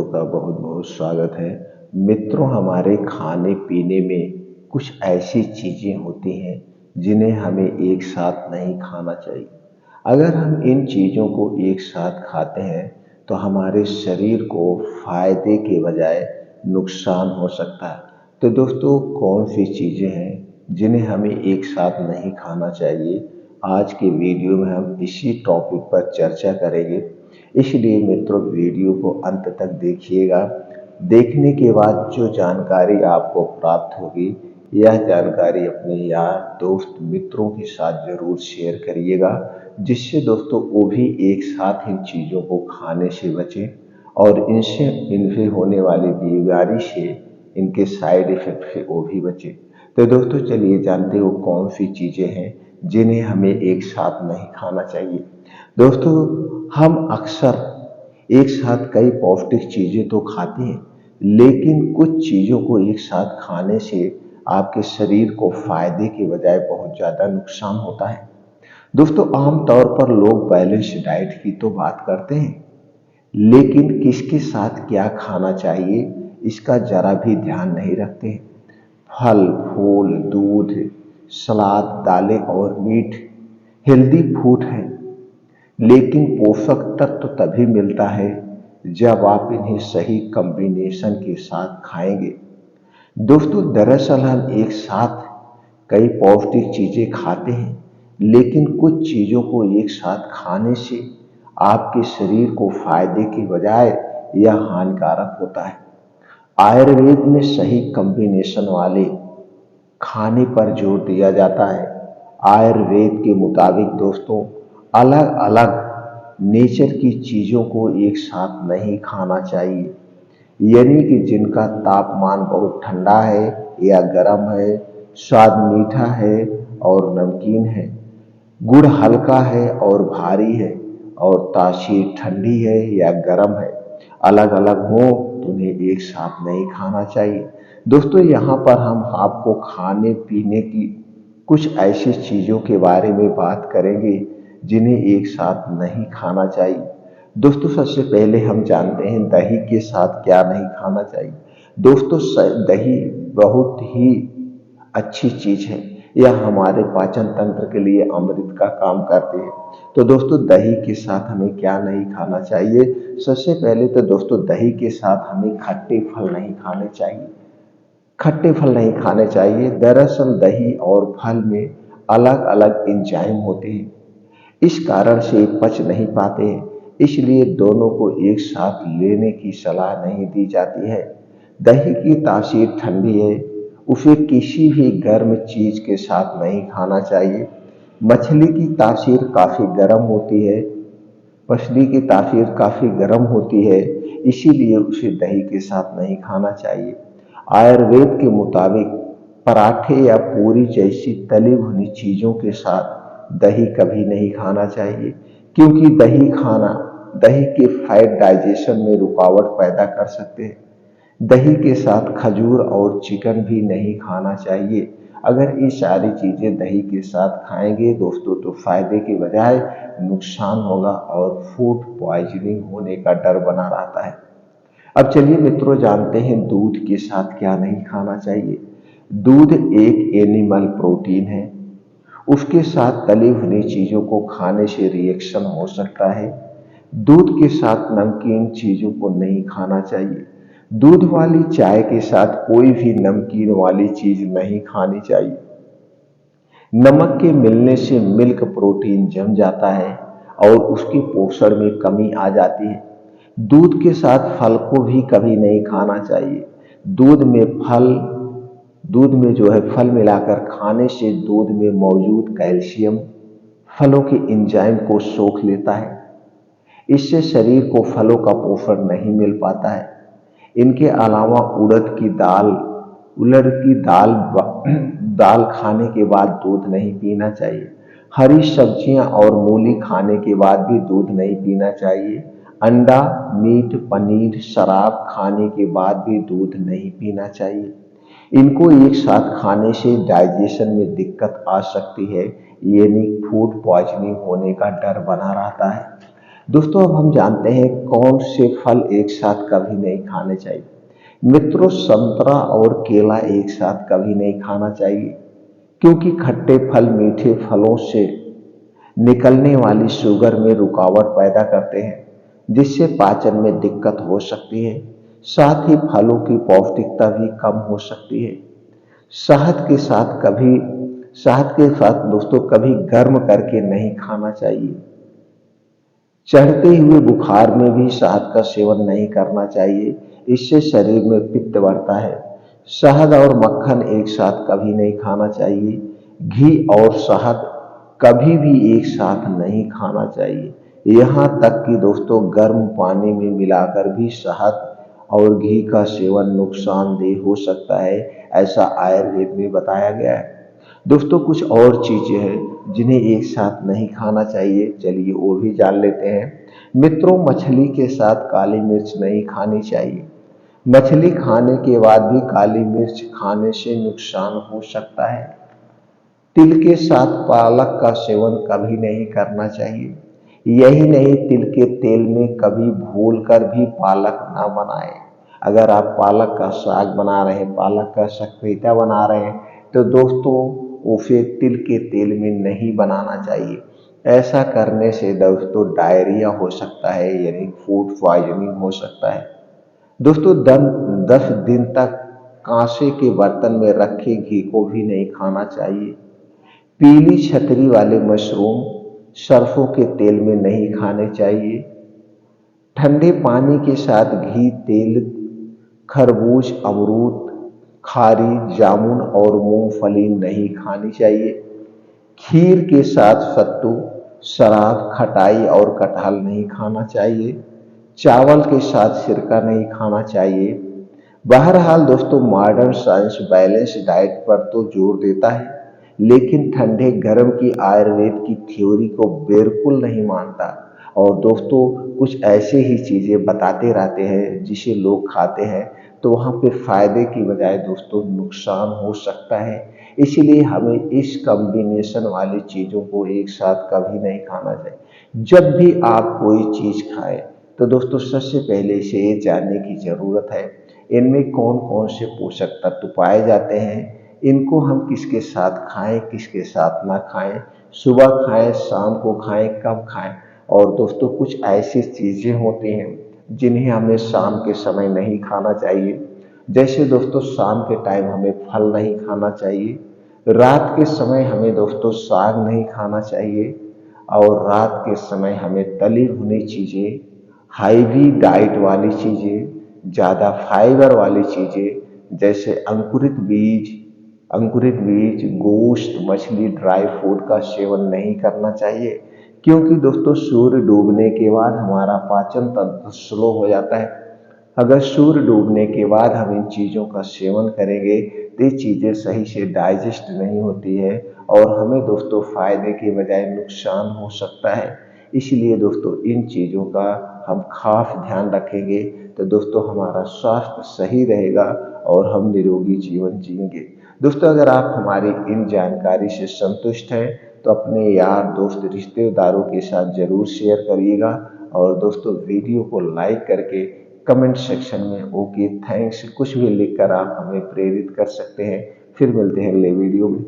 मित्रों का बहुत बहुत स्वागत है। मित्रों, हमारे खाने पीने में कुछ ऐसी चीज़ें होती हैं जिन्हें हमें एक साथ नहीं खाना चाहिए। अगर हम इन चीज़ों को एक साथ खाते हैं तो हमारे शरीर को फायदे के बजाय नुकसान हो सकता है। तो दोस्तों, कौन सी चीज़ें हैं जिन्हें हमें एक साथ नहीं खाना चाहिए? आज के वीडियो में हम इसी टॉपिक पर चर्चा करेंगे। इसलिए मित्रों, वीडियो को अंत तक देखिएगा। देखने के बाद जो जानकारी आपको प्राप्त होगी, यह जानकारी अपने यार दोस्त मित्रों के साथ जरूर शेयर करिएगा, जिससे दोस्तों वो भी एक साथ इन चीज़ों को खाने से बचें और इनसे होने वाली बीमारी से, इनके साइड इफेक्ट से वो भी बचे। तो दोस्तों, चलिए जानते हो कौन सी चीज़ें हैं जिन्हें हमें एक साथ नहीं खाना चाहिए। दोस्तों, हम अक्सर एक साथ कई पौष्टिक चीज़ें तो खाते हैं, लेकिन कुछ चीज़ों को एक साथ खाने से आपके शरीर को फायदे के बजाय बहुत ज़्यादा नुकसान होता है। दोस्तों, आमतौर पर लोग बैलेंस डाइट की तो बात करते हैं, लेकिन किसके साथ क्या खाना चाहिए इसका जरा भी ध्यान नहीं रखते हैं। फल, फूल, दूध, सलाद, दालें और मीट हेल्दी फूड हैं, लेकिन पोषक तत्व तभी मिलता है जब आप इन्हें सही कॉम्बिनेशन के साथ खाएंगे। दोस्तों, दरअसल हम एक साथ कई पौष्टिक चीजें खाते हैं, लेकिन कुछ चीजों को एक साथ खाने से आपके शरीर को फायदे के बजाय यह हानिकारक होता है। आयुर्वेद में सही कॉम्बिनेशन वाले खाने पर जोर दिया जाता है। आयुर्वेद के मुताबिक दोस्तों, अलग अलग नेचर की चीज़ों को एक साथ नहीं खाना चाहिए, यानी कि जिनका तापमान बहुत ठंडा है या गर्म है, स्वाद मीठा है और नमकीन है, गुण हल्का है और भारी है, और तासीर ठंडी है या गर्म है, अलग अलग हो तो उन्हें एक साथ नहीं खाना चाहिए। दोस्तों, यहाँ पर हम आपको खाने पीने की कुछ ऐसी चीज़ों के बारे में बात करेंगे जिन्हें एक साथ नहीं खाना चाहिए। दोस्तों, सबसे पहले हम जानते हैं दही के साथ क्या नहीं खाना चाहिए। दोस्तों, दही बहुत ही अच्छी चीज है। यह हमारे पाचन तंत्र के लिए अमृत का काम करते हैं। तो दोस्तों, दही के साथ हमें क्या नहीं खाना चाहिए? सबसे पहले तो दोस्तों, दही के साथ हमें खट्टे फल नहीं खाने चाहिए। खट्टे फल नहीं खाने चाहिए। दरअसल दही और फल में अलग अलग एंजाइम होते हैं, इस कारण से पच नहीं पाते हैं, इसलिए दोनों को एक साथ लेने की सलाह नहीं दी जाती है। दही की तासीर ठंडी है, उसे किसी भी गर्म चीज के साथ नहीं खाना चाहिए। मछली की तासीर काफी गर्म होती है, मछली की तासीर काफी गर्म होती है, इसीलिए उसे दही के साथ नहीं खाना चाहिए। आयुर्वेद के मुताबिक पराठे या पूरी जैसी तली भुनी चीजों के साथ दही कभी नहीं खाना चाहिए, क्योंकि दही के फैट डाइजेशन में रुकावट पैदा कर सकते हैं। दही के साथ खजूर और चिकन भी नहीं खाना चाहिए। अगर ये सारी चीजें दही के साथ खाएंगे दोस्तों, तो फायदे के बजाय नुकसान होगा और फूड पॉइजनिंग होने का डर बना रहता है। अब चलिए मित्रों, जानते हैं दूध के साथ क्या नहीं खाना चाहिए। दूध एक एनिमल प्रोटीन है, उसके साथ तली भुनी चीजों को खाने से रिएक्शन हो सकता है। दूध के साथ नमकीन चीजों को नहीं खाना चाहिए। दूध वाली चाय के साथ कोई भी नमकीन वाली चीज नहीं खानी चाहिए। नमक के मिलने से मिल्क प्रोटीन जम जाता है और उसके पोषण में कमी आ जाती है। दूध के साथ फल को भी कभी नहीं खाना चाहिए। दूध में फल दूध में जो है फल मिलाकर खाने से दूध में मौजूद कैल्शियम फलों के एंजाइम को सोख लेता है। इससे शरीर को फलों का पोषण नहीं मिल पाता है। इनके अलावा दाल खाने के बाद दूध नहीं पीना चाहिए। हरी सब्जियां और मूली खाने के बाद भी दूध नहीं पीना चाहिए। अंडा, मीट, पनीर, शराब खाने के बाद भी दूध नहीं पीना चाहिए। इनको एक साथ खाने से डाइजेशन में दिक्कत आ सकती है, यानी फूड पॉइजनिंग होने का डर बना रहता है। दोस्तों अब हम जानते हैं कौन से फल एक साथ कभी नहीं खाने चाहिए। मित्रों, संतरा और केला एक साथ कभी नहीं खाना चाहिए, क्योंकि खट्टे फल मीठे फलों से निकलने वाली शुगर में रुकावट पैदा करते हैं, जिससे पाचन में दिक्कत हो सकती है। साथ ही फलों की पौष्टिकता भी कम हो सकती है। शहद के साथ कभी शहद के साथ दोस्तों कभी गर्म करके नहीं खाना चाहिए। चढ़ते हुए बुखार में भी शहद का सेवन नहीं करना चाहिए, इससे शरीर में पित्त बढ़ता है। शहद और मक्खन एक साथ कभी नहीं खाना चाहिए। घी और शहद कभी भी एक साथ नहीं खाना चाहिए। यहाँ तक कि दोस्तों गर्म पानी में मिलाकर भी शहद और घी का सेवन नुकसानदेह हो सकता है, ऐसा आयुर्वेद में बताया गया है। दोस्तों कुछ और चीजें हैं जिन्हें एक साथ नहीं खाना चाहिए, चलिए वो भी जान लेते हैं। मित्रों, मछली के साथ काली मिर्च नहीं खानी चाहिए। मछली खाने के बाद भी काली मिर्च खाने से नुकसान हो सकता है। तिल के साथ पालक का सेवन कभी नहीं करना चाहिए। यही नहीं, तिल के तेल में कभी भूल कर भी पालक ना बनाएं। अगर आप पालक का साग बना रहे हैं, पालक का सकरीता बना रहे हैं, तो दोस्तों उसे तिल के तेल में नहीं बनाना चाहिए। ऐसा करने से दोस्तों डायरिया हो सकता है, यानी फूड पॉइजनिंग हो सकता है। दोस्तों 10 दिन तक कांसे के बर्तन में रखे घी को भी नहीं खाना चाहिए। पीली छतरी वाले मशरूम सरसों के तेल में नहीं खाने चाहिए। ठंडे पानी के साथ घी, तेल, खरबूज, अमरूद, खारी, जामुन और मूंगफली नहीं खानी चाहिए। खीर के साथ सत्तू, शराब, खटाई और कटहल नहीं खाना चाहिए। चावल के साथ सिरका नहीं खाना चाहिए। बहरहाल दोस्तों मॉडर्न साइंस बैलेंस डाइट पर तो जोर देता है, लेकिन ठंडे गर्म की आयुर्वेद की थ्योरी को बिल्कुल नहीं मानता। और दोस्तों कुछ ऐसे ही चीजें बताते रहते हैं जिसे लोग खाते हैं, तो वहां पे फायदे की बजाय दोस्तों नुकसान हो सकता है। इसलिए हमें इस कॉम्बिनेशन वाली चीजों को एक साथ कभी नहीं खाना चाहिए। जब भी आप कोई चीज खाएं, तो दोस्तों सबसे पहले इसे ये जानने की जरूरत है इनमें कौन कौन से पोषक तत्व पाए जाते हैं, इनको हम किसके साथ खाएं, किसके साथ ना खाएं, सुबह खाएं, शाम को खाएं, कब खाएं। और दोस्तों कुछ ऐसी चीजें होती हैं जिन्हें हमें शाम के समय नहीं खाना चाहिए। जैसे दोस्तों शाम के टाइम हमें फल नहीं खाना चाहिए। रात के समय हमें दोस्तों साग नहीं खाना चाहिए। और रात के समय हमें तली भुनी चीजें, हाईवी डाइट वाली चीजें, ज्यादा फाइबर वाली चीजें जैसे अंकुरित बीज, गोश्त, मछली, ड्राई फ्रूट का सेवन नहीं करना चाहिए, क्योंकि दोस्तों सूर्य डूबने के बाद हमारा पाचन तंत्र स्लो हो जाता है। अगर सूर्य डूबने के बाद हम इन चीजों का सेवन करेंगे तो ये चीजें सही से डाइजेस्ट नहीं होती है और हमें दोस्तों फायदे के बजाय नुकसान हो सकता है। इसलिए दोस्तों इन चीजों का हम खास ध्यान रखेंगे तो दोस्तों हमारा स्वास्थ्य सही रहेगा और हम निरोगी जीवन जिएंगे। दोस्तों अगर आप हमारी इन जानकारी से संतुष्ट हैं तो अपने यार दोस्त रिश्तेदारों के साथ जरूर शेयर करिएगा। और दोस्तों वीडियो को लाइक करके कमेंट सेक्शन में ओके थैंक्स कुछ भी लिखकर आप हमें प्रेरित कर सकते हैं। फिर मिलते हैं अगले वीडियो में।